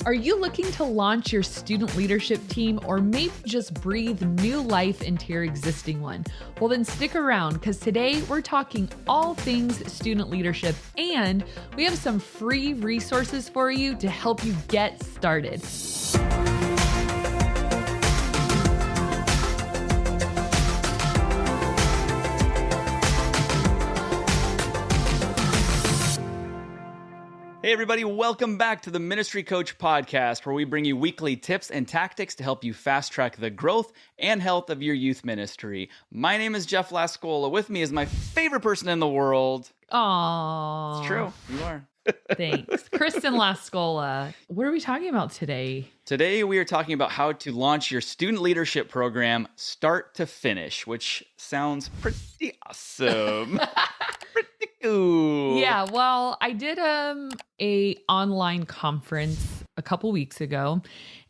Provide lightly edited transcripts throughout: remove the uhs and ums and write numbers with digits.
Are you looking to launch your student leadership team or maybe just breathe new life into your existing one? Well, then stick around because today we're talking all things student leadership and we have some free resources for you to help you get started. Hey everybody, welcome back to the Ministry Coach Podcast, where we bring you weekly tips and tactics to help you fast-track the growth and health of your youth ministry. My name is Jeff Lascola. With me is my favorite person in the world. Aww. It's true, you are. Thanks. Kristen Lascola. What are we talking about today? Today we are talking about how to launch your student leadership program start to finish, which sounds pretty awesome. Pretty cool. Yeah, well, I did a online conference a couple weeks ago,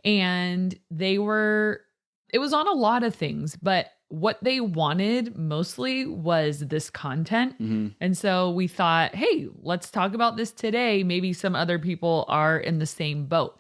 and it was on a lot of things, but what they wanted mostly was this content. Mm-hmm. And so we thought, hey, let's talk about this today. Maybe some other people are in the same boat.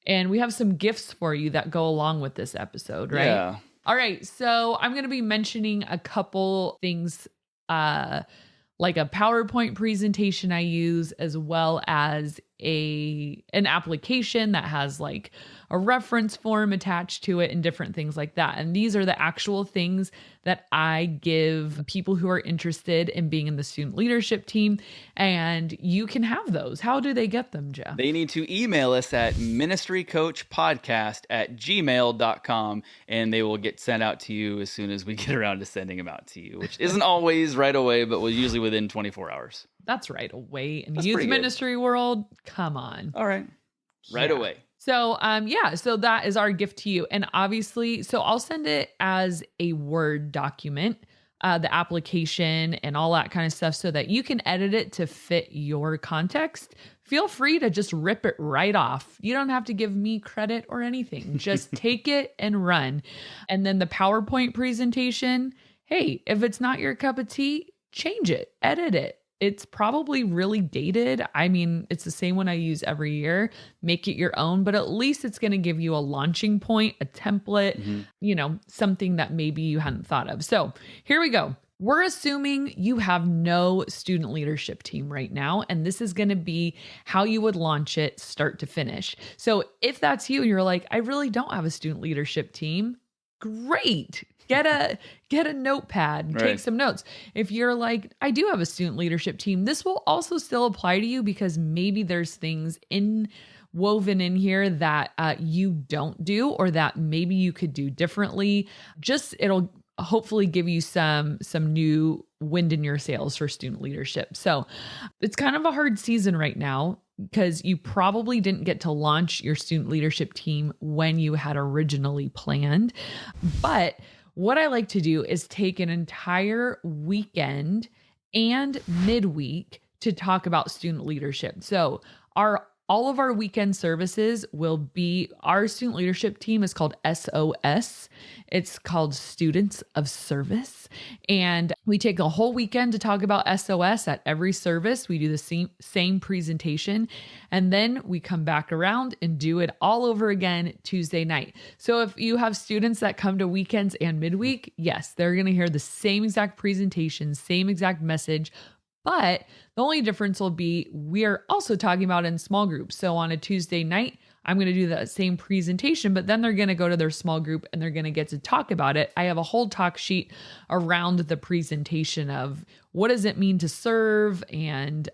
And we have some gifts for you that go along with this episode, right? Yeah. All right. So I'm going to be mentioning a couple things, like a PowerPoint presentation I use, as well as an application that has like a reference form attached to it and different things like that. And these are the actual things that I give people who are interested in being in the student leadership team. And you can have those. How do they get them, Jeff? They need to email us at ministrycoachpodcast@gmail.com, and they will get sent out to you as soon as we get around to sending them out to you, which isn't always right away, but was usually within 24 hours. That's right away. In That's youth ministry world, come on. All right. Right away. So, so that is our gift to you. And obviously, so I'll send it as a Word document, the application and all that kind of stuff, so that you can edit it to fit your context. Feel free to just rip it right off. You don't have to give me credit or anything. Just take it and run. And then the PowerPoint presentation, hey, if it's not your cup of tea, change it, edit it. It's probably really dated. I mean, it's the same one I use every year. Make it your own, but at least it's going to give you a launching point, a template, something that maybe you hadn't thought of. So here we go. We're assuming you have no student leadership team right now, and this is going to be how you would launch it start to finish. So if that's you and you're like, I really don't have a student leadership team, great. Get a notepad and take some notes. If you're like, I do have a student leadership team, this will also still apply to you because maybe there's things woven in here that you don't do or that maybe you could do differently. It'll hopefully give you some new wind in your sails for student leadership. So it's kind of a hard season right now, because you probably didn't get to launch your student leadership team when you had originally planned. But what I like to do is take an entire weekend and midweek to talk about student leadership. So all of our weekend services will be, our student leadership team is called SOS. It's called Students of Service. And we take a whole weekend to talk about SOS at every service. We do the same presentation. And then we come back around and do it all over again Tuesday night. So if you have students that come to weekends and midweek, yes, they're going to hear the same exact presentation, same exact message. But the only difference will be we're also talking about in small groups. So on a Tuesday night, I'm going to do that same presentation, but then they're going to go to their small group and they're going to get to talk about it. I have a whole talk sheet around the presentation of what does it mean to serve and,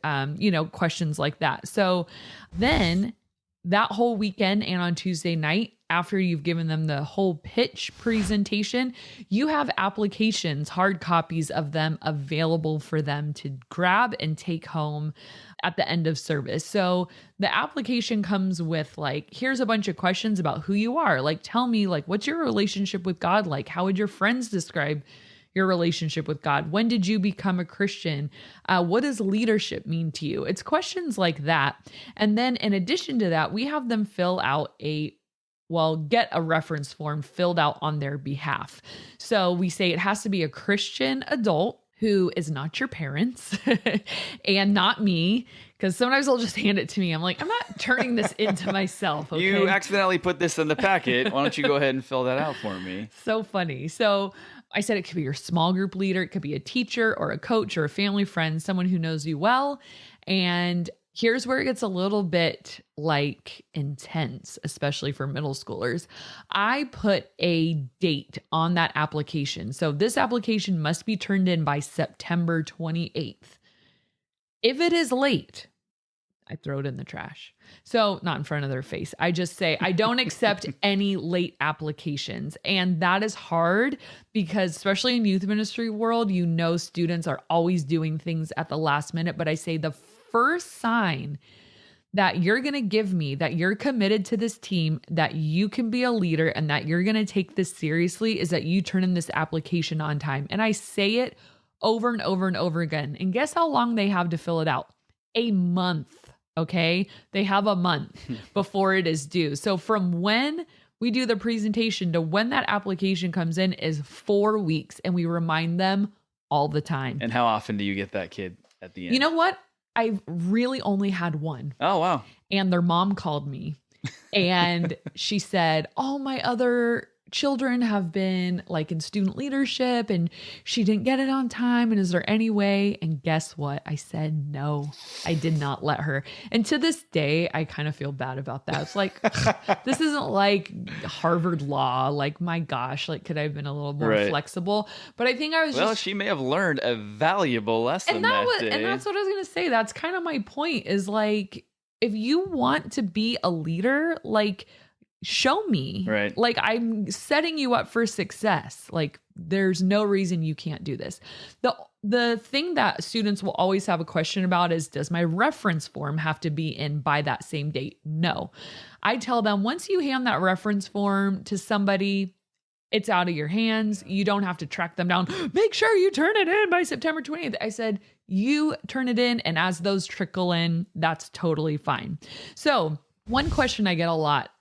questions like that. So then that whole weekend and on Tuesday night, after you've given them the whole pitch presentation, you have applications, hard copies of them available for them to grab and take home at the end of service. So the application comes with like, here's a bunch of questions about who you are. Like, tell me, like, what's your relationship with God like? How would your friends describe your relationship with God? When did you become a Christian? What does leadership mean to you? It's questions like that. And then in addition to that, we have them fill out get a reference form filled out on their behalf. So we say it has to be a Christian adult who is not your parents and not me, because sometimes they'll just hand it to me. I'm like, I'm not turning this into myself. Okay? You accidentally put this in the packet. Why don't you go ahead and fill that out for me? So funny. So I said it could be your small group leader. It could be a teacher or a coach or a family friend, someone who knows you well. And here's where it gets a little bit like intense, especially for middle schoolers. I put a date on that application. So this application must be turned in by September 28th. If it is late, I throw it in the trash. So not in front of their face. I just say, I don't accept any late applications. And that is hard because especially in youth ministry world, you know, students are always doing things at the last minute. But I say the first sign that you're going to give me that you're committed to this team, that you can be a leader and that you're going to take this seriously is that you turn in this application on time. And I say it over and over and over again. And guess how long they have to fill it out? A month. Okay. They have a month before it is due. So from when we do the presentation to when that application comes in is 4 weeks. And we remind them all the time. And how often do you get that kid at the end? You know what? I really only had one. Oh, wow. And their mom called me and she said, all my other children have been like in student leadership and she didn't get it on time. And is there any way? And guess what? I said, no, I did not let her. And to this day, I kind of feel bad about that. It's like, this isn't like Harvard law. Like, my gosh, like, could I have been a little more flexible? But I think I was she may have learned a valuable lesson that day. And that's what I was going to say. That's kind of my point is like, if you want to be a leader, like, show me, right? Like I'm setting you up for success. Like there's no reason you can't do this. The thing that students will always have a question about is, does my reference form have to be in by that same date? No. I tell them once you hand that reference form to somebody, it's out of your hands. You don't have to track them down. Make sure you turn it in by September 20th. I said, you turn it in. And as those trickle in, that's totally fine. So one question I get a lot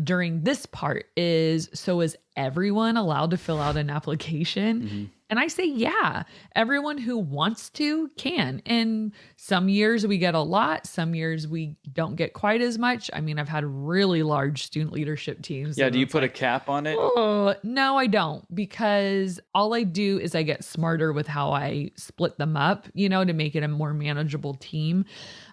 during this part is, so is everyone allowed to fill out an application? Mm-hmm. And I say, yeah, everyone who wants to can. And some years we get a lot. Some years we don't get quite as much. I mean, I've had really large student leadership teams. Yeah. Do you put a cap on it? Oh, no, I don't, because all I do is I get smarter with how I split them up, you know, to make it a more manageable team,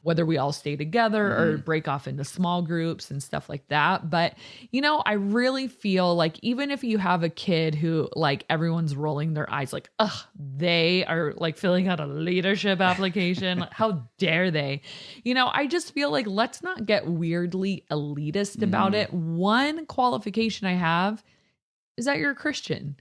whether we all stay together or break off into small groups and stuff like that. But, you know, I really feel like even if you have a kid who like everyone's rolling their eyes like, ugh, they are like filling out a leadership application. How dare they? You know, I just feel like let's not get weirdly elitist about it. One qualification I have is that you're a Christian.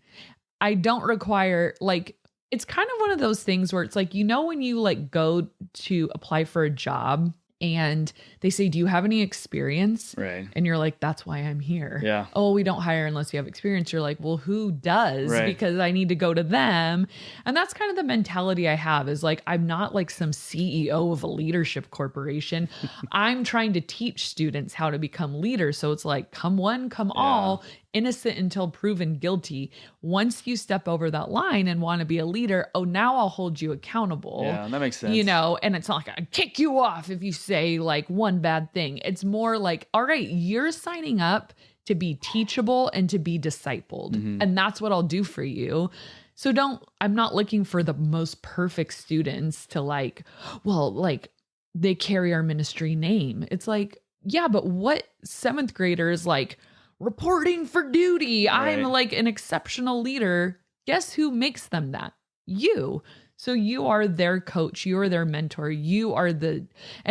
I don't require like, it's kind of one of those things where it's like, you know, when you like go to apply for a job and they say, do you have any experience? Right. And you're like, that's why I'm here. Yeah. Oh, we don't hire unless you have experience. You're like, well, who does? Right. Because I need to go to them. And that's kind of the mentality I have is like, I'm not like some CEO of a leadership corporation. I'm trying to teach students how to become leaders. So it's like, come one, come all. Innocent until proven guilty. Once you step over that line and want to be a leader, oh, now I'll hold you accountable. Yeah, that makes sense. You know, and it's not like I kick you off if you say like one bad thing. It's more like, all right, you're signing up to be teachable and to be discipled. And that's what I'll do for you. So I'm not looking for the most perfect students to like, well, like they carry our ministry name. It's like, yeah, but what 7th grader is like, reporting for duty. Right. I'm like an exceptional leader. Guess who makes them that? You. So you are their coach. You are their mentor. You are and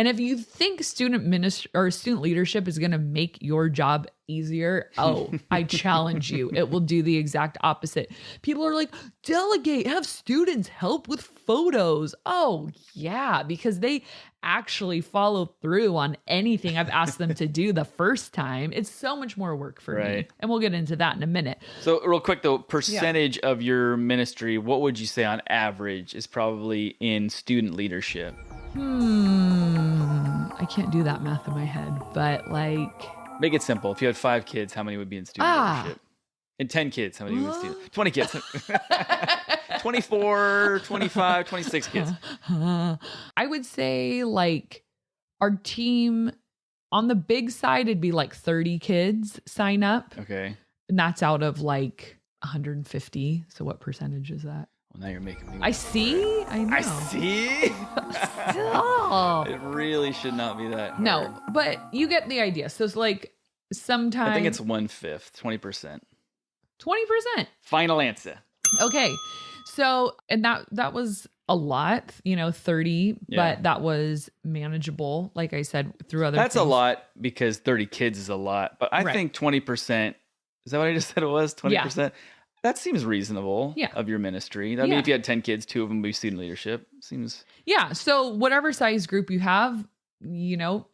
if you think student leadership is going to make your job easier, oh, I challenge you. It will do the exact opposite. People are like, delegate, have students help with photos. Oh yeah, because they actually follow through on anything I've asked them to do the first time. It's so much more work for me. And we'll get into that in a minute. So real quick though, percentage of your ministry, what would you say on average is probably in student leadership? I can't do that math in my head, but like... Make it simple. If you had 5 kids, how many would be in student leadership? And 10 kids, how many would be in student? 20 kids. 24, 25, 26 kids. I would say like our team on the big side, it'd be like 30 kids sign up. Okay. And that's out of like 150. So what percentage is that? Well, now you're making me. I see. I know. I see. Stop. It really should not be that hard. No, but you get the idea. So it's like sometimes. I think it's 1/5, 20%. 20%. Final answer. Okay. So, and that was a lot, 30, but that was manageable. Like I said, through other That's things. a lot because 30 kids is a lot, but I think 20%, is that what I just said it was? 20%? Yeah. That seems reasonable of your ministry. I mean, if you had 10 kids, 2 of them would be student leadership. Seems. Yeah. So whatever size group you have,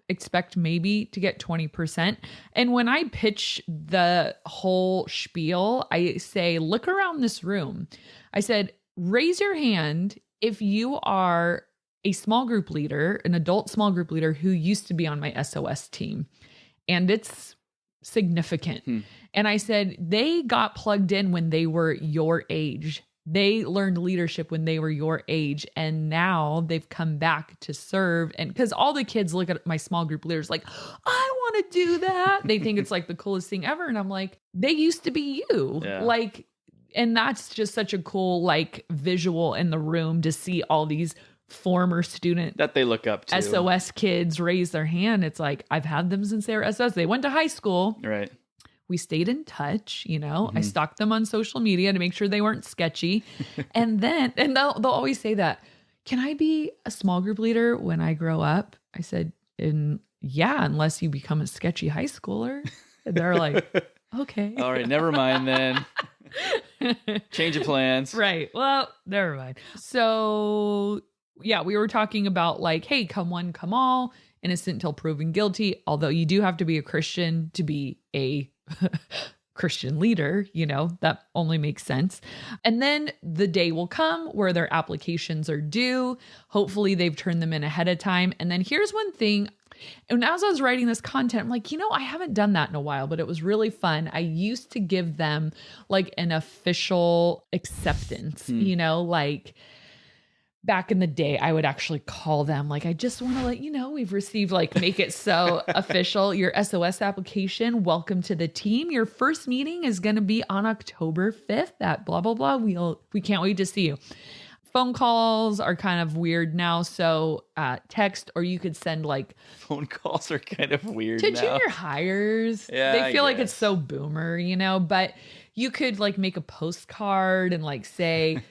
expect maybe to get 20%. And when I pitch the whole spiel, I say, look around this room. I said, raise your hand if you are a small group leader, an adult small group leader who used to be on my SOS team. And it's significant. And I said, they got plugged in when they were your age. They learned leadership when they were your age. And now they've come back to serve. And because all the kids look at my small group leaders like, I want to do that. They think it's like the coolest thing ever. And I'm like, they used to be you. Yeah. And that's just such a cool visual in the room to see all these former student that they look up to SOS kids raise their hand. It's like, I've had them since they were SOS. They went to high school. Right. We stayed in touch, I stalked them on social media to make sure they weren't sketchy. And they'll always say that, can I be a small group leader when I grow up? I said, yeah, unless you become a sketchy high schooler. And they're like, okay. All right, never mind then. Change of plans. Right. Well, never mind. So yeah, we were talking about hey, come one, come all, innocent till proven guilty. Although you do have to be a Christian to be a Christian leader, that only makes sense. And then the day will come where their applications are due. Hopefully they've turned them in ahead of time. And then here's one thing. And as I was writing this content, I'm like, I haven't done that in a while, but it was really fun. I used to give them an official acceptance, back in the day, I would actually call them I just want to let you know we've received make it so official. Your SOS application. Welcome to the team. Your first meeting is going to be on October 5th at blah, blah, blah. We can't wait to see you. Phone calls are kind of weird now. So text, or you could send phone calls are kind of weird to now. Junior hires. Yeah, they feel like it's so boomer, but you could make a postcard and say,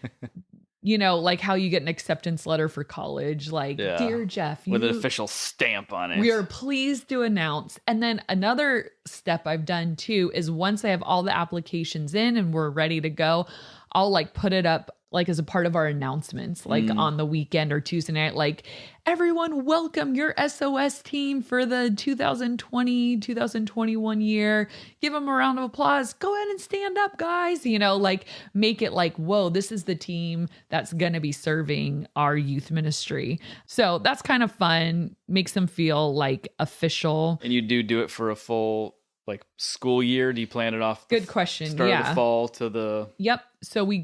how you get an acceptance letter for college, Dear Jeff, with an official stamp on it. We are pleased to announce. And then another step I've done too is once I have all the applications in and we're ready to go, I'll put it up as a part of our announcements, on the weekend or Tuesday night, everyone welcome your SOS team for the 2020-2021 year. Give them a round of applause. Go ahead and stand up, guys. Make it whoa, this is the team that's going to be serving our youth ministry. So that's kind of fun. Makes them feel official. And you do it for a full school year? Do you plan it off? Good question. Start of the fall to the. Yep. So we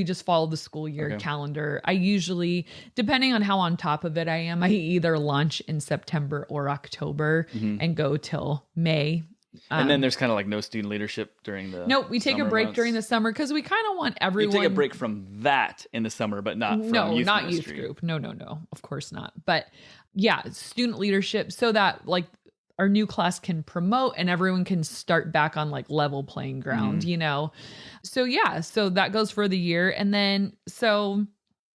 just follow the school year calendar. I usually, depending on how on top of it I am, I either launch in September or October and go till May. And then there's kind of no student leadership during the. No, we take a break during the summer because we kind of want everyone. You take a break from that in the summer, but not from youth not ministry. Youth group. No. Of course not. But yeah, student leadership so that our new class can promote and everyone can start back on level playing ground, So yeah, so that goes for the year. And then, so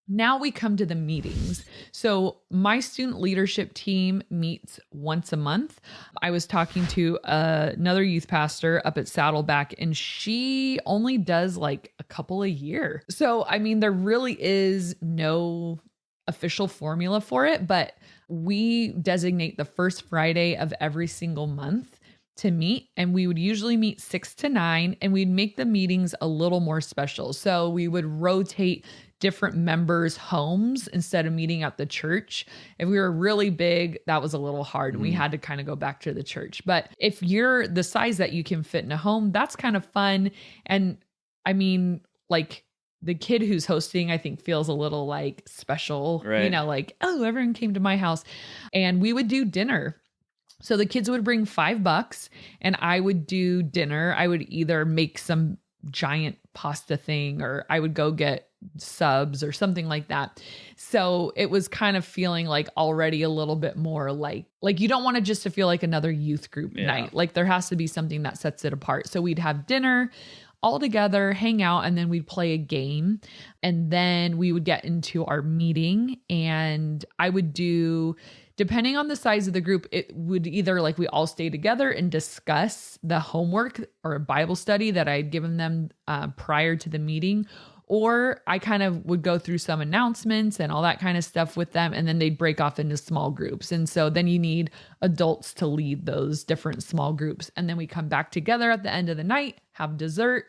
now we come to the meetings. So my student leadership team meets once a month. I was talking to another youth pastor up at Saddleback and she only does a couple a year. So, I mean, there really is no official formula for it, but we designate the first Friday of every single month to meet. And we would usually meet 6 to 9 and we'd make the meetings a little more special. So we would rotate different members' homes instead of meeting at the church. If we were really big, that was a little hard. We had to kind of go back to the church. But if you're the size that you can fit in a home, that's kind of fun. And I mean, the kid who's hosting, I think, feels a little like special, Right. like, oh, everyone came to my house. And we would do dinner. So the kids would bring $5 and I would do dinner. I would either make some giant pasta thing or I would go get subs or something like that. So it was kind of feeling like already a little bit more like you don't want it just to feel like another youth group night. Like there has to be something that sets it apart. So we'd have dinner all together, hang out, and then we'd play a game. And then we would get into our meeting and I would do, depending on the size of the group, it would either like we all stay together and discuss the homework or a Bible study that I'd given them prior to the meeting, or I kind of would go through some announcements and all that kind of stuff with them. And then they'd break off into small groups. And so then you need adults to lead those different small groups. And then we come back together at the end of the night, have dessert,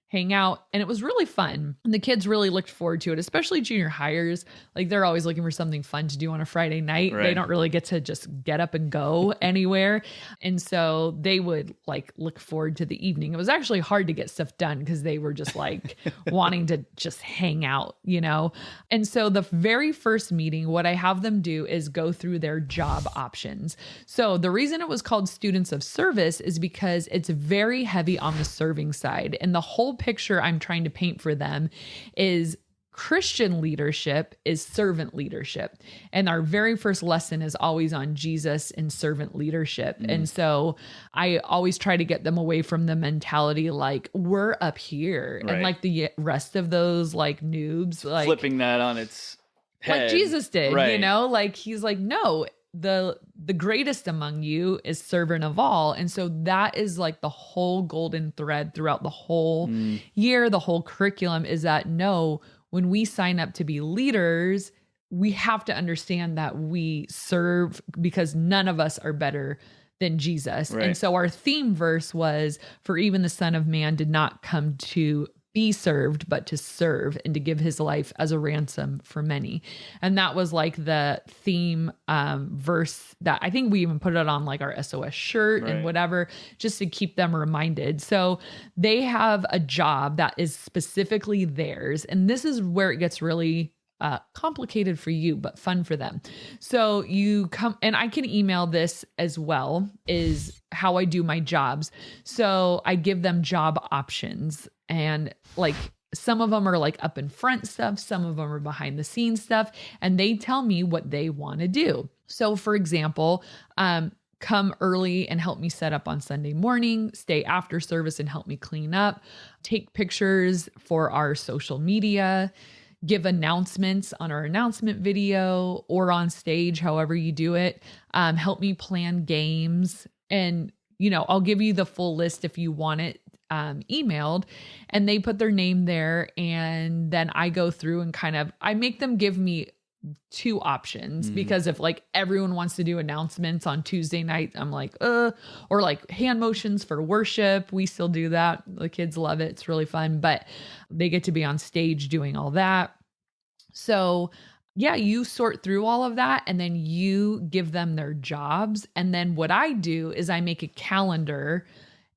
hang out. And it was really fun. And the kids really looked forward to it, especially junior hires. Like they're always looking for something fun to do on a Friday night. Right. They don't really get to just get up and go anywhere. And so they would like look forward to the evening. It was actually hard to get stuff done because they were just like wanting to just hang out, And so the very first meeting, what I have them do is go through their job options. So the reason it was called Students of Service is because it's very heavy on the serving side. And the whole picture I'm trying to paint for them is Christian leadership is servant leadership. And our very first lesson is always on Jesus and servant leadership. And so I always try to get them away from the mentality like we're up here and like the rest of those like noobs, like flipping that on its head. Like Jesus did, right. like he's like, no, the greatest among you is servant of all. And so that is like the whole golden thread throughout the whole year, the whole curriculum is that no, when we sign up to be leaders, we have to understand that we serve because none of us are better than Jesus. Right. And so our theme verse was, for even the Son of Man did not come to be served, but to serve and to give his life as a ransom for many. And that was like the theme verse that I think we even put it on like our SOS shirt and whatever, just to keep them reminded. So they have a job that is specifically theirs. And this is where it gets really complicated for you, but fun for them. So you come, and I can email this as well, is how I do my jobs. So I give them job options, and like some of them are like up in front stuff, some of them are behind the scenes stuff, and they tell me what they want to do. So for example, come early and help me set up on Sunday morning, stay after service and help me clean up, take pictures for our social media, give announcements on our announcement video or on stage, however you do it. Help me plan games. And, I'll give you the full list if you want it emailed, and they put their name there. And then I go through and I make them give me two options because if like everyone wants to do announcements on Tuesday night, I'm like, or like hand motions for worship. We still do that. The kids love it. It's really fun, but they get to be on stage doing all that. So yeah, you sort through all of that and then you give them their jobs. And then what I do is I make a calendar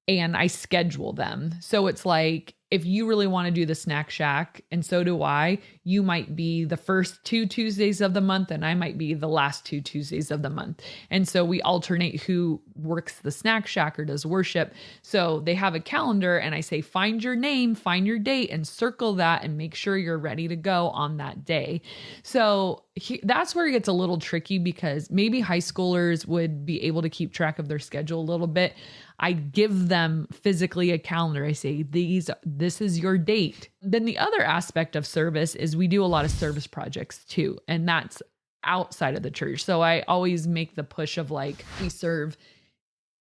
and I schedule them. So it's like, if you really want to do the snack shack, and so do I, you might be the first 2 Tuesdays of the month and I might be the last 2 Tuesdays of the month. And so we alternate who works the snack shack or does worship. So they have a calendar and I say, find your name, find your date and circle that and make sure you're ready to go on that day. So that's where it gets a little tricky because maybe high schoolers would be able to keep track of their schedule a little bit. I give them physically a calendar. I say, this is your date. Then the other aspect of service is we do a lot of service projects too. And that's outside of the church. So I always make the push of like, we serve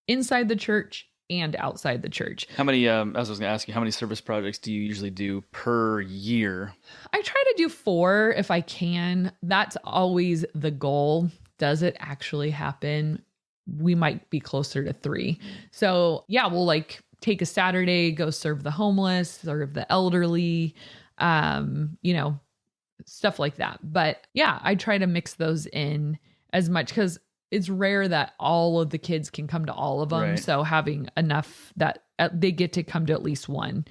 inside the church and outside the church. How many, I was going to ask you, how many service projects do you usually do per year? I try to do 4 if I can. That's always the goal. Does it actually happen? We might be closer to 3. So yeah, we'll like take a Saturday, go serve the homeless, serve the elderly, stuff like that. But yeah, I try to mix those in as much because it's rare that all of the kids can come to all of them. Right. So having enough that they get to come to at least one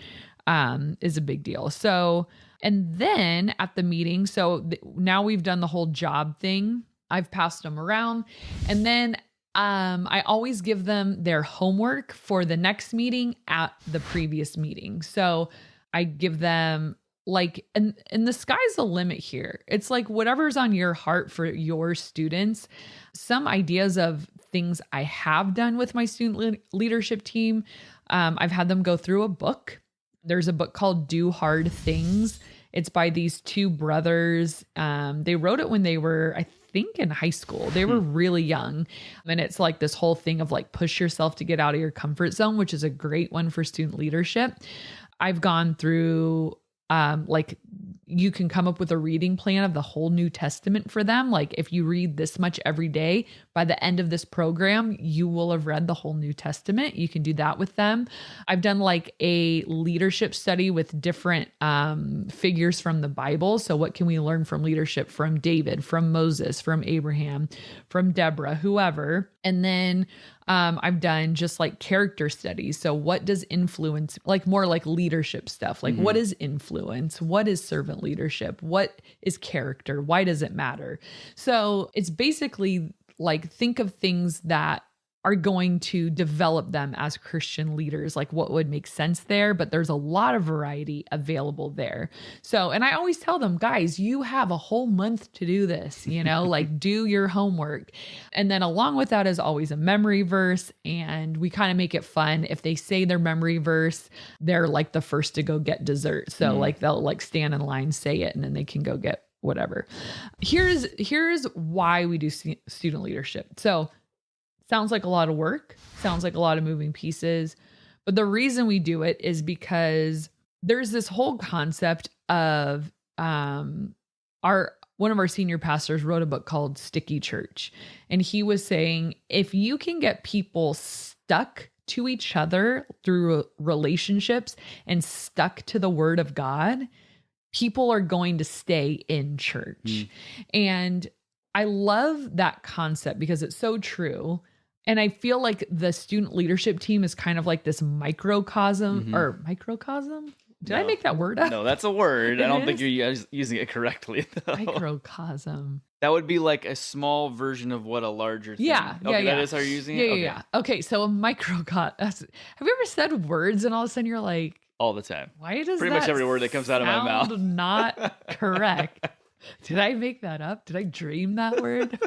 is a big deal. So, And then at the meeting, so now we've done the whole job thing. I've passed them around. And then I always give them their homework for the next meeting at the previous meeting. So I give them like, and the sky's the limit here. It's like whatever's on your heart for your students. Some ideas of things I have done with my student leadership team. I've had them go through a book. There's a book called Do Hard Things. It's by these two brothers. They wrote it when they were, I think, in high school. They were really young. And it's like this whole thing of like push yourself to get out of your comfort zone, which is a great one for student leadership. I've gone through like you can come up with a reading plan of the whole New Testament for them. Like if you read this much every day, by the end of this program, you will have read the whole New Testament. You can do that with them. I've done like a leadership study with different figures from the Bible. So what can we learn from leadership from David, from Moses, from Abraham, from Deborah, whoever. And then I've done just like character studies. So what does influence, like more like leadership stuff, like what is influence? What is servant leadership? What is character? Why does it matter? So it's basically like, think of things that are going to develop them as Christian leaders, like what would make sense there, but there's a lot of variety available there. So, and I always tell them, guys, you have a whole month to do this, like do your homework. And then along with that is always a memory verse. And we kind of make it fun. If they say their memory verse, they're like the first to go get dessert. So like they'll like stand in line, say it, and then they can go get whatever. Here's why we do student leadership. So sounds like a lot of work, sounds like a lot of moving pieces. But the reason we do it is because there's this whole concept of one of our senior pastors wrote a book called Sticky Church. And he was saying, if you can get people stuck to each other through relationships and stuck to the word of God, people are going to stay in church. And I love that concept because it's so true. And I feel like the student leadership team is kind of like this microcosm or microcosm. Did I make that word up? No, that's a word. I don't think you're using it correctly, though. Microcosm. That would be like a small version of what a larger thing. Yeah. That is how you're using it? Yeah. Okay, so a microcosm. Have you ever said words and all of a sudden you're like... All the time. Why does Pretty much every word that comes out of my mouth. Not correct. Did I make that up? Did I dream that word?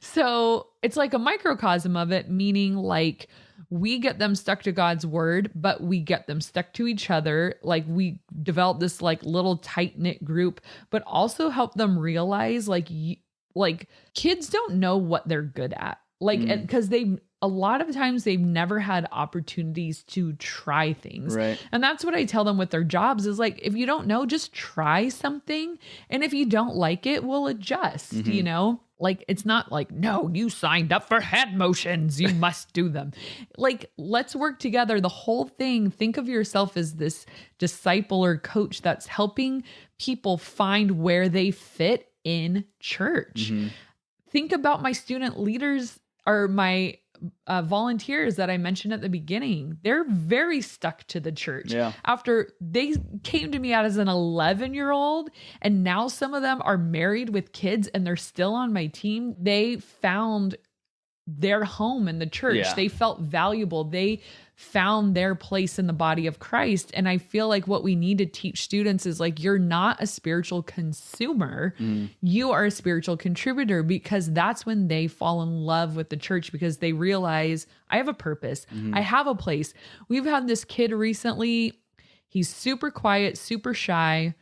So it's like a microcosm of it, meaning like we get them stuck to God's word, but we get them stuck to each other. Like we develop this like little tight knit group, but also help them realize like kids don't know what they're good at. Like, because a lot of times they've never had opportunities to try things. Right. And that's what I tell them with their jobs is like, if you don't know, just try something. And if you don't like it, we'll adjust, Like, it's not like, no, you signed up for head motions. You must do them. Like, let's work together. The whole thing, think of yourself as this disciple or coach that's helping people find where they fit in church. Think about my student leaders or my volunteers that I mentioned at the beginning. They're very stuck to the church. Yeah. After they came to me out as an 11-year-old, and now some of them are married with kids and they're still on my team. They found their home in the church. Yeah. They felt valuable. They found their place in the body of Christ. And I feel like what we need to teach students is like, you're not a spiritual consumer. You are a spiritual contributor, because that's when they fall in love with the church, because they realize I have a purpose. I have a place. We've had this kid recently. He's super quiet, super shy.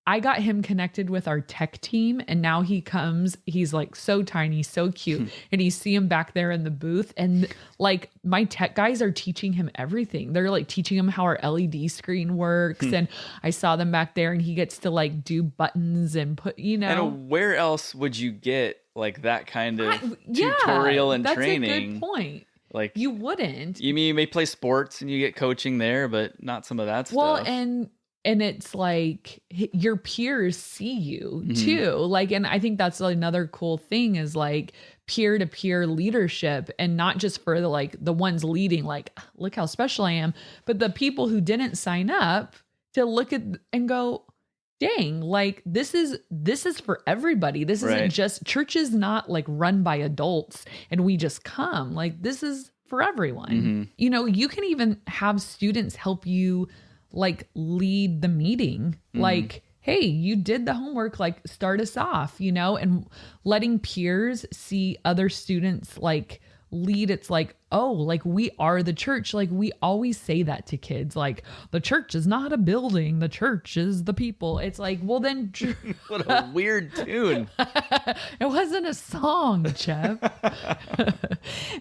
I got him connected with our tech team, and now he's like so tiny, so cute. And you see him back there in the booth, and like my tech guys are teaching him everything. They're like teaching him how our LED screen works. And I saw them back there, and he gets to like do buttons and put, And where else would you get like that kind of tutorial and training? That's a good point. Like you wouldn't. You mean you may play sports and you get coaching there, but not some of that stuff. Well, and it's like your peers see you too. Like, and I think that's another cool thing is like peer-to-peer leadership, and not just for the ones leading, like, look how special I am, but the people who didn't sign up to look at and go, dang, like this is for everybody. This isn't just, church is not like run by adults and we just come. Like this is for everyone. You know, you can even have students help you like lead the meeting. Like, hey, you did the homework, like start us off, you know, and letting peers see other students like lead. It's like, oh, like we are the church. Like we always say that to kids, like the church is not a building, the church is the people. It's like, well then what a weird tune. It wasn't a song, Jeff.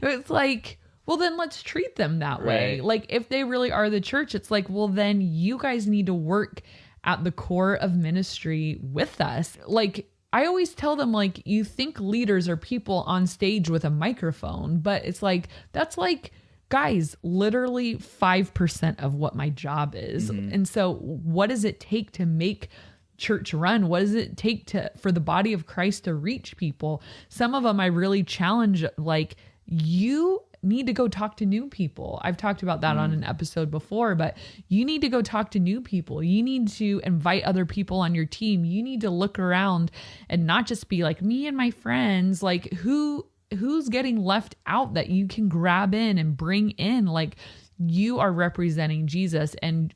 It's like, well then let's treat them that way. Like if they really are the church, it's like, well then you guys need to work at the core of ministry with us. Like I always tell them, like, you think leaders are people on stage with a microphone, but it's like, that's like, guys, literally 5% of what my job is. And so what does it take to make church run? What does it take for the body of Christ to reach people? Some of them I really challenge, like, you need to go talk to new people. I've talked about that on an episode before, but you need to go talk to new people. You need to invite other people on your team. You need to look around and not just be like me and my friends, like who's getting left out that you can grab in and bring in. Like you are representing Jesus. And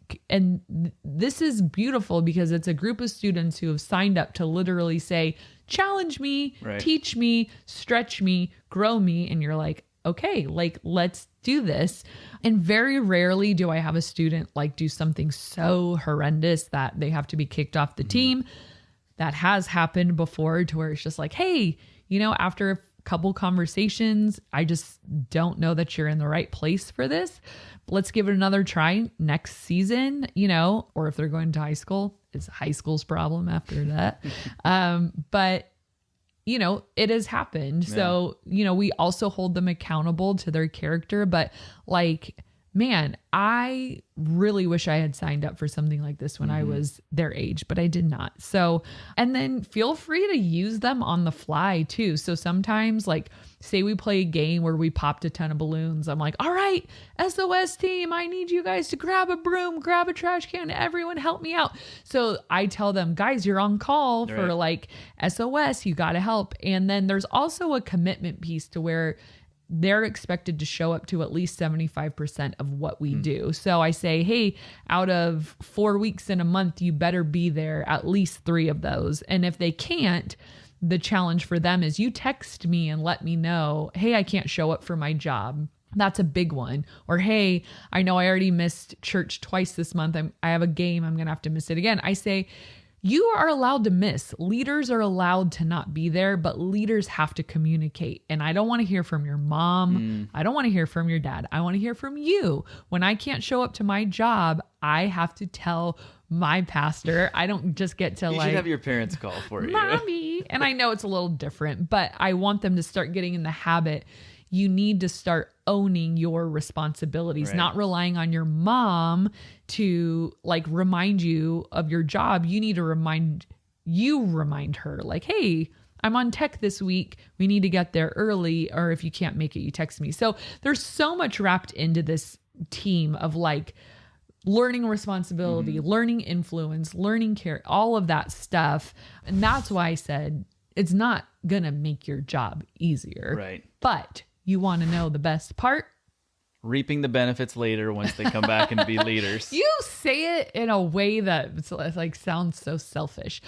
this is beautiful because it's a group of students who have signed up to literally say, challenge me, teach me, stretch me, grow me. And you're like, okay, like, let's do this. And very rarely do I have a student like do something so horrendous that they have to be kicked off the team. That has happened before, to where it's just like, hey, you know, after a couple conversations, I just don't know that you're in the right place for this. Let's give it another try next season, you know, or if they're going to high school, it's high school's problem after that. But you know, it has happened. Yeah. So, you know, we also hold them accountable to their character, but like, man, I really wish I had signed up for something like this when I was their age, but I did not. So, and then feel free to use them on the fly too. So sometimes, like, say we play a game where we popped a ton of balloons. I'm like, all right, SOS team, I need you guys to grab a broom, grab a trash can, everyone help me out. So I tell them, guys, you're on call for like SOS, you got to help. And then there's also a commitment piece to where they're expected to show up to at least 75% of what we do. So I say, hey, out of 4 weeks in a month, you better be there at least 3 of those. And if they can't, the challenge for them is you text me and let me know, hey, I can't show up for my job. That's a big one. Or, hey, I know I already missed church twice this month. I have a game. I'm going to have to miss it again. I say, you are allowed to miss. Leaders are allowed to not be there, but leaders have to communicate. And I don't want to hear from your mom. I don't want to hear from your dad. I want to hear from you. When I can't show up to my job, I have to tell my pastor. I don't just get to you should have your parents call for you. Mommy. And I know it's a little different, but I want them to start getting in the habit. You need to start owning your responsibilities, not relying on your mom to like remind you of your job. You need to remind her like, hey, I'm on tech this week. We need to get there early. Or if you can't make it, you text me. So there's so much wrapped into this team of like learning responsibility, learning influence, learning care, all of that stuff. And that's why I said it's not going to make your job easier. Right. But you want to know the best part? Reaping the benefits later once they come back and be leaders. You say it in a way that it's like sounds so selfish.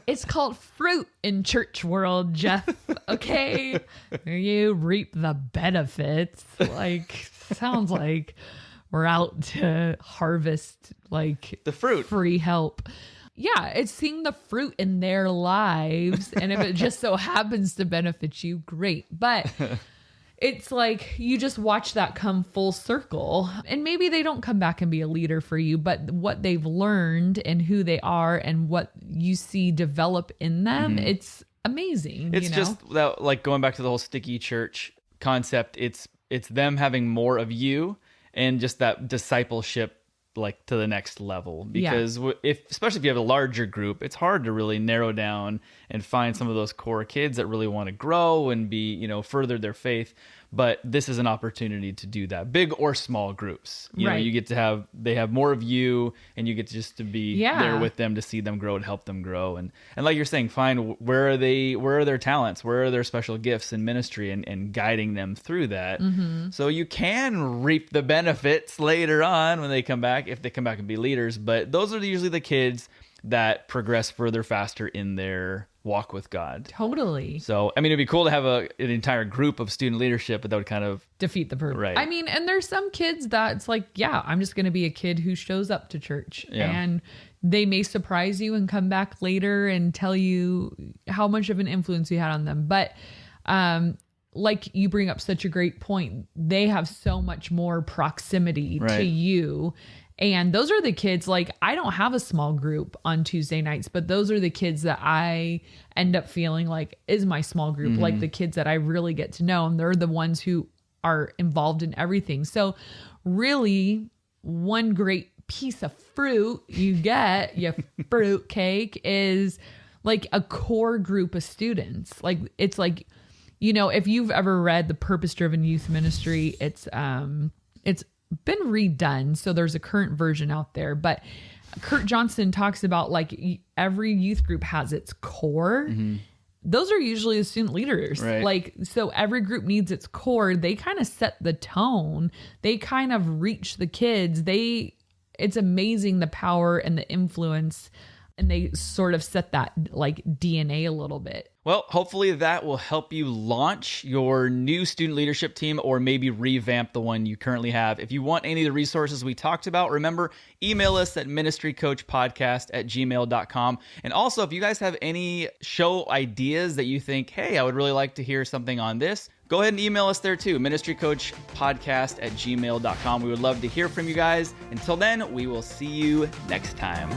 It's called fruit in church world, Jeff. Okay. You reap the benefits. Like, sounds like we're out to harvest like the fruit, free help. Yeah, it's seeing the fruit in their lives. And if it just so happens to benefit you, great. But it's like you just watch that come full circle. And maybe they don't come back and be a leader for you, but what they've learned and who they are and what you see develop in them, it's amazing. It's just that, like, going back to the whole sticky church concept, it's them having more of you and just that discipleship, like, to the next level. Because especially if you have a larger group, it's hard to really narrow down and find some of those core kids that really want to grow and be, further their faith. but this is an opportunity to do that, big or small groups. You know, you get to they have more of you, and you get just to be there with them to see them grow and help them grow. And like you're saying, find where are their talents, where are their special gifts in ministry, and guiding them through that. So you can reap the benefits later on when they come back, if they come back and be leaders. But those are usually the kids that progress further faster in their walk with God. Totally. So, I mean, it'd be cool to have an entire group of student leadership, but that would kind of defeat the purpose. Right. I mean, and there's some kids that it's like, yeah, I'm just going to be a kid who shows up to church, and they may surprise you and come back later and tell you how much of an influence you had on them. But, like you bring up such a great point, they have so much more proximity to you. And those are the kids, like, I don't have a small group on Tuesday nights, but those are the kids that I end up feeling like is my small group, like the kids that I really get to know. And they're the ones who are involved in everything. So really, one great piece of fruit you get, your fruit cake, is like a core group of students. Like, it's like, you know, if you've ever read The Purpose-Driven Youth Ministry, it's been redone, so there's a current version out there, but Kurt Johnson talks about like every youth group has its core. Those are usually the student leaders. Like, so every group needs its core. They kind of set the tone. They kind of reach the kids. It's amazing the power and the influence, and they sort of set that like DNA a little bit. Well, hopefully that will help you launch your new student leadership team, or maybe revamp the one you currently have. If you want any of the resources we talked about, remember, email us at ministrycoachpodcast@gmail.com. And also, if you guys have any show ideas that you think, hey, I would really like to hear something on this, go ahead and email us there too, ministrycoachpodcast@gmail.com. We would love to hear from you guys. Until then, we will see you next time.